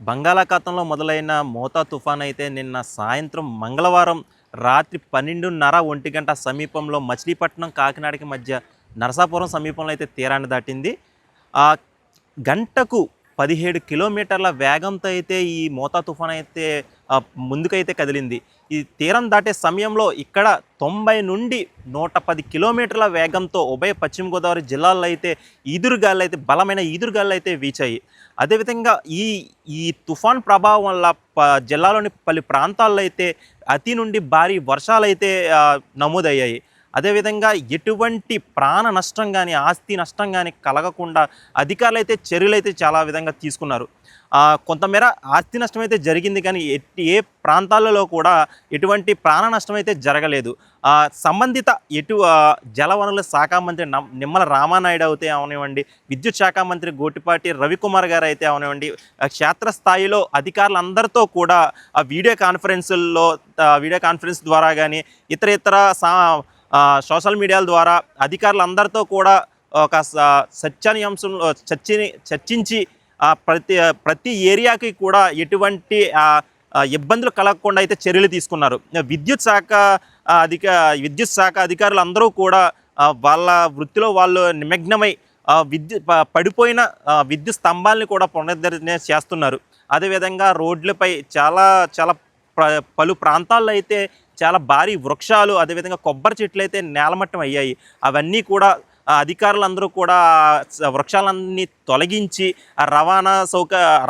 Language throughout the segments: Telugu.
బంగాళాఖాతంలో మొదలైన మోతా తుఫాన్ అయితే నిన్న సాయంత్రం మంగళవారం రాత్రి 12:30 ఒంటి గంట సమీపంలో మచిలీపట్నం కాకినాడకి మధ్య నరసాపురం సమీపంలో అయితే తీరాన్ని దాటింది. ఆ గంటకు 17 కిలోమీటర్ల వేగంతో అయితే ఈ మోతా తుఫాన్ అయితే ముందుకైతే కదిలింది. ఈ తీరం దాటే సమయంలో ఇక్కడ 90 నుండి 110 కిలోమీటర్ల వేగంతో ఉభయ పశ్చిమ గోదావరి జిల్లాల్లో అయితే బలమైన ఈదురుగాలు అయితే వీచాయి. అదేవిధంగా ఈ ఈ తుఫాన్ ప్రభావం వల్ల జిల్లాలోని పలు ప్రాంతాల్లో అయితే అతి నుండి భారీ వర్షాలైతే నమోదయ్యాయి. అదేవిధంగా ఎటువంటి ప్రాణ నష్టం కానీ ఆస్తి నష్టం కానీ కలగకుండా అధికారులు అయితే చర్యలు చాలా విధంగా తీసుకున్నారు. కొంతమేర ఆస్తి నష్టం అయితే జరిగింది, కానీ ఏ ప్రాంతాలలో కూడా ఎటువంటి ప్రాణ నష్టం అయితే జరగలేదు. సంబంధిత జలవనరుల శాఖ మంత్రి నిమ్మల రామానాయుడు అయితే అవనివ్వండి, విద్యుత్ శాఖ మంత్రి గోటిపాటి రవికుమార్ గారు అయితే అవనివ్వండి, క్షేత్రస్థాయిలో అధికారులందరితో కూడా వీడియో కాన్ఫరెన్స్ ద్వారా కానీ ఇతర సోషల్ మీడియాల ద్వారా అధికారులందరితో కూడా ఒక చర్చనీయాంశంలో చర్చించి ప్రతి ఏరియాకి కూడా ఎటువంటి ఇబ్బందులు కలగకుండా అయితే చర్యలు తీసుకున్నారు. విద్యుత్ శాఖ అధికారులు అందరూ కూడా వాళ్ళ వృత్తిలో వాళ్ళు నిమగ్నమై పడిపోయిన విద్యుత్ స్తంభాలని కూడా పునరుద్ధరణ చేస్తున్నారు. అదేవిధంగా రోడ్లపై చాలా పలు ప్రాంతాల్లో అయితే చాలా భారీ వృక్షాలు, అదేవిధంగా కొబ్బరి చెట్లు అయితే నేలమట్టం అయ్యాయి. అవన్నీ కూడా అధికారులందరూ కూడా వృక్షాలన్నీ తొలగించి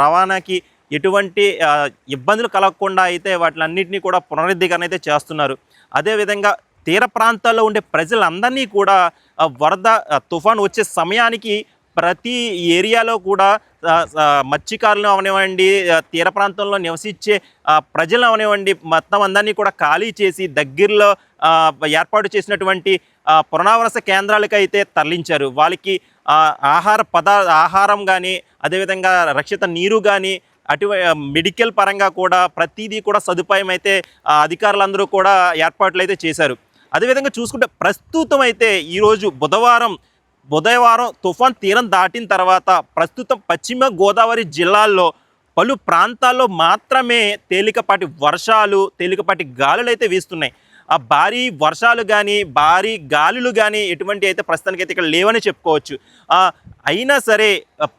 రవాణాకి ఎటువంటి ఇబ్బందులు కలగకుండా అయితే వాటిలన్నింటినీ కూడా పునరుద్ధరణ అయితే చేస్తున్నారు. అదేవిధంగా తీర ప్రాంతాల్లో ఉండే ప్రజలందరినీ కూడా వరద తుఫాను వచ్చే సమయానికి ప్రతి ఏరియాలో కూడా మత్స్యకారులను అవనివ్వండి, తీర ప్రాంతంలో నివసించే ప్రజలను అవనివ్వండి, మొత్తం అందరినీ కూడా ఖాళీ చేసి దగ్గరలో ఏర్పాటు చేసినటువంటి పునరావాస కేంద్రాలకు అయితే తరలించారు. వాళ్ళకి ఆహారం కానీ, అదేవిధంగా రక్షిత నీరు కానీ, మెడికల్ పరంగా కూడా ప్రతిదీ కూడా సదుపాయం అయితే అధికారులందరూ కూడా ఏర్పాట్లు అయితే చేశారు. అదేవిధంగా చూసుకుంటే ప్రస్తుతం అయితే ఈరోజు బుధవారం తుఫాన్ తీరం దాటిన తర్వాత ప్రస్తుతం పశ్చిమ గోదావరి జిల్లాల్లో పలు ప్రాంతాల్లో మాత్రమే తేలికపాటి గాలులు అయితే వీస్తున్నాయి. ఆ భారీ వర్షాలు కానీ భారీ గాలులు కానీ ఎటువంటి అయితే ప్రస్తుతానికైతే ఇక్కడ లేవని చెప్పుకోవచ్చు. అయినా సరే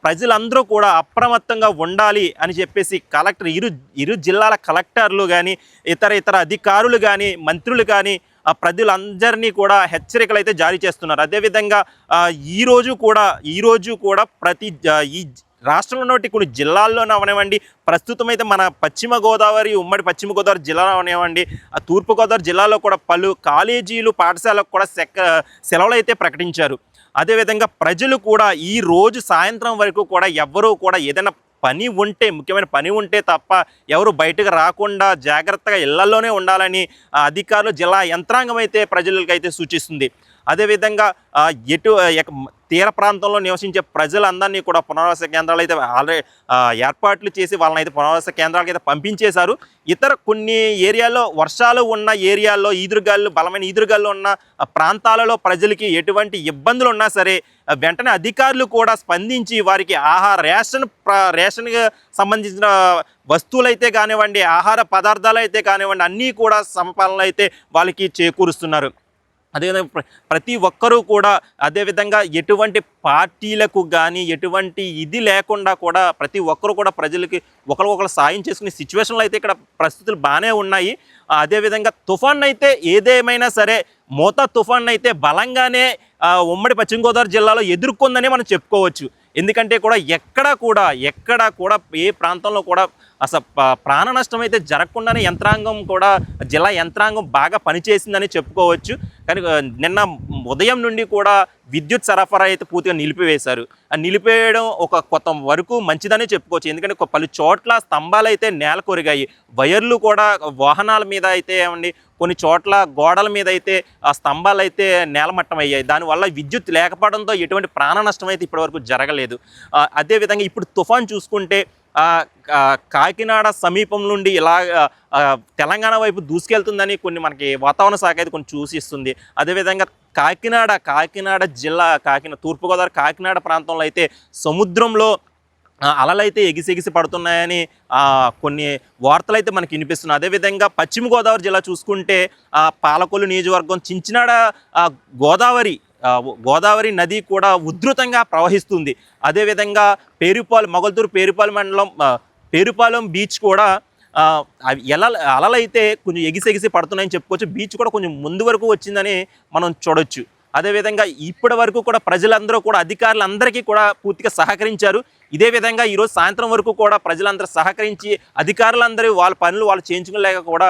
ప్రజలందరూ కూడా అప్రమత్తంగా ఉండాలి అని చెప్పేసి ఇరు జిల్లాల కలెక్టర్లు కానీ ఇతర అధికారులు కానీ మంత్రులు కానీ ప్రజలందరినీ కూడా హెచ్చరికలు అయితే జారీ చేస్తున్నారు. అదేవిధంగా ఈరోజు కూడా ప్రతి ఈ రాష్ట్రంలో కొన్ని జిల్లాల్లోనే అవనివ్వండి, ప్రస్తుతం అయితే మన ఉమ్మడి పశ్చిమ గోదావరి జిల్లాలో అవనివ్వండి, తూర్పుగోదావరి జిల్లాలో కూడా పలు కాలేజీలు పాఠశాలకు కూడా సెలవులు అయితే ప్రకటించారు. అదేవిధంగా ప్రజలు కూడా ఈ రోజు సాయంత్రం వరకు కూడా ఎవ్వరూ కూడా ఏదైనా ముఖ్యమైన పని ఉంటే తప్ప ఎవరు బయటకు రాకుండా జాగ్రత్తగా ఇళ్లలోనే ఉండాలని అధికారులు, జిల్లా యంత్రాంగం అయితే ప్రజలకైతే సూచిస్తుంది. అదేవిధంగా తీర ప్రాంతంలో నివసించే ప్రజలందరినీ కూడా పునరావాస కేంద్రాలు అయితే ఆల్రెడీ ఏర్పాట్లు చేసి వాళ్ళని అయితే పునరావాస కేంద్రాలకు అయితే పంపించేశారు. ఇతర కొన్ని ఏరియాలో వర్షాలు ఉన్న ఏరియాల్లో బలమైన ఈదురుగాలు ఉన్న ప్రాంతాలలో ప్రజలకి ఎటువంటి ఇబ్బందులు ఉన్నా సరే వెంటనే అధికారులు కూడా స్పందించి వారికి రేషన్కి సంబంధించిన వస్తువులు అయితే కానివ్వండి, ఆహార పదార్థాలు అయితే కానివ్వండి, అన్నీ కూడా సమపాలన అయితే వాళ్ళకి చేకూరుస్తున్నారు. అదేవిధంగా ప్రతి ఒక్కరూ కూడా అదేవిధంగా ఎటువంటి పార్టీలకు కానీ ఎటువంటి ఇది లేకుండా కూడా ప్రతి ఒక్కరూ కూడా ప్రజలకి ఒకరు సాయం చేసుకునే సిచ్యువేషన్లు అయితే ఇక్కడ పరిస్థితులు బాగానే ఉన్నాయి. అదేవిధంగా తుఫాన్ అయితే ఏదేమైనా సరే మోతా తుఫాన్ అయితే బలంగానే ఉమ్మడి పశ్చిమ గోదావరి జిల్లాలో ఎదుర్కొందని మనం చెప్పుకోవచ్చు. ఎందుకంటే కూడా ఎక్కడ కూడా ఏ ప్రాంతంలో కూడా అసలు ప్రాణ నష్టం అయితే జరగకుండానే జిల్లా యంత్రాంగం బాగా పనిచేసిందని చెప్పుకోవచ్చు. కానీ నిన్న ఉదయం నుండి కూడా విద్యుత్ సరఫరా అయితే పూర్తిగా నిలిపివేశారు. నిలిపేయడం కొంత వరకు మంచిదని చెప్పుకోవచ్చు. ఎందుకంటే పలు చోట్ల స్తంభాలు అయితే నేల కొరిగాయి, వైర్లు కూడా వాహనాల మీద అయితే కొన్ని చోట్ల గోడల మీద అయితే ఆ స్తంభాలు అయితే నేలమట్టం అయ్యాయి. దానివల్ల విద్యుత్ లేకపోవడంతో ఎటువంటి ప్రాణ నష్టం అయితే ఇప్పటివరకు జరగలేదు. అదేవిధంగా ఇప్పుడు తుఫాన్ చూసుకుంటే కాకినాడ సమీపం నుండి ఇలా తెలంగాణ వైపు దూసుకెళ్తుందని మనకి వాతావరణ శాఖ అయితే కొన్ని సూచిస్తుంది. అదేవిధంగా కాకినాడ జిల్లా తూర్పుగోదావరి కాకినాడ ప్రాంతంలో అయితే సముద్రంలో అలలైతే ఎగిసి పడుతున్నాయని కొన్ని వార్తలైతే మనకి వినిపిస్తున్నాయి. అదేవిధంగా పశ్చిమ గోదావరి జిల్లా చూసుకుంటే పాలకొల్లు నియోజకవర్గం చించినాడ గోదావరి నది కూడా ఉధృతంగా ప్రవహిస్తుంది. అదేవిధంగా మొగల్తూరు పేరుపాలెం మండలం పేరుపాలెం బీచ్ కూడా అవి అలలైతే కొంచెం ఎగిసి పడుతున్నాయని చెప్పుకోవచ్చు. బీచ్ కూడా కొంచెం ముందు వరకు వచ్చిందని మనం చూడొచ్చు. అదేవిధంగా ఇప్పటి వరకు కూడా ప్రజలందరూ కూడా అధికారులందరికీ కూడా పూర్తిగా సహకరించారు. ఇదే విధంగా ఈరోజు సాయంత్రం వరకు కూడా ప్రజలందరూ సహకరించి అధికారులందరూ వాళ్ళ పనులు వాళ్ళు చేయించుకోలేక కూడా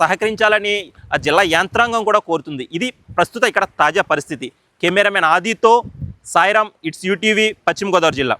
సహకరించాలని జిల్లా యంత్రాంగం కూడా కోరుతుంది. ఇది ప్రస్తుత ఇక్కడ తాజా పరిస్థితి. కెమెరామెన్ ఆదితో సాయిరామ్, ఇట్స్ యూటీవీ, పశ్చిమ గోదావరి జిల్లా.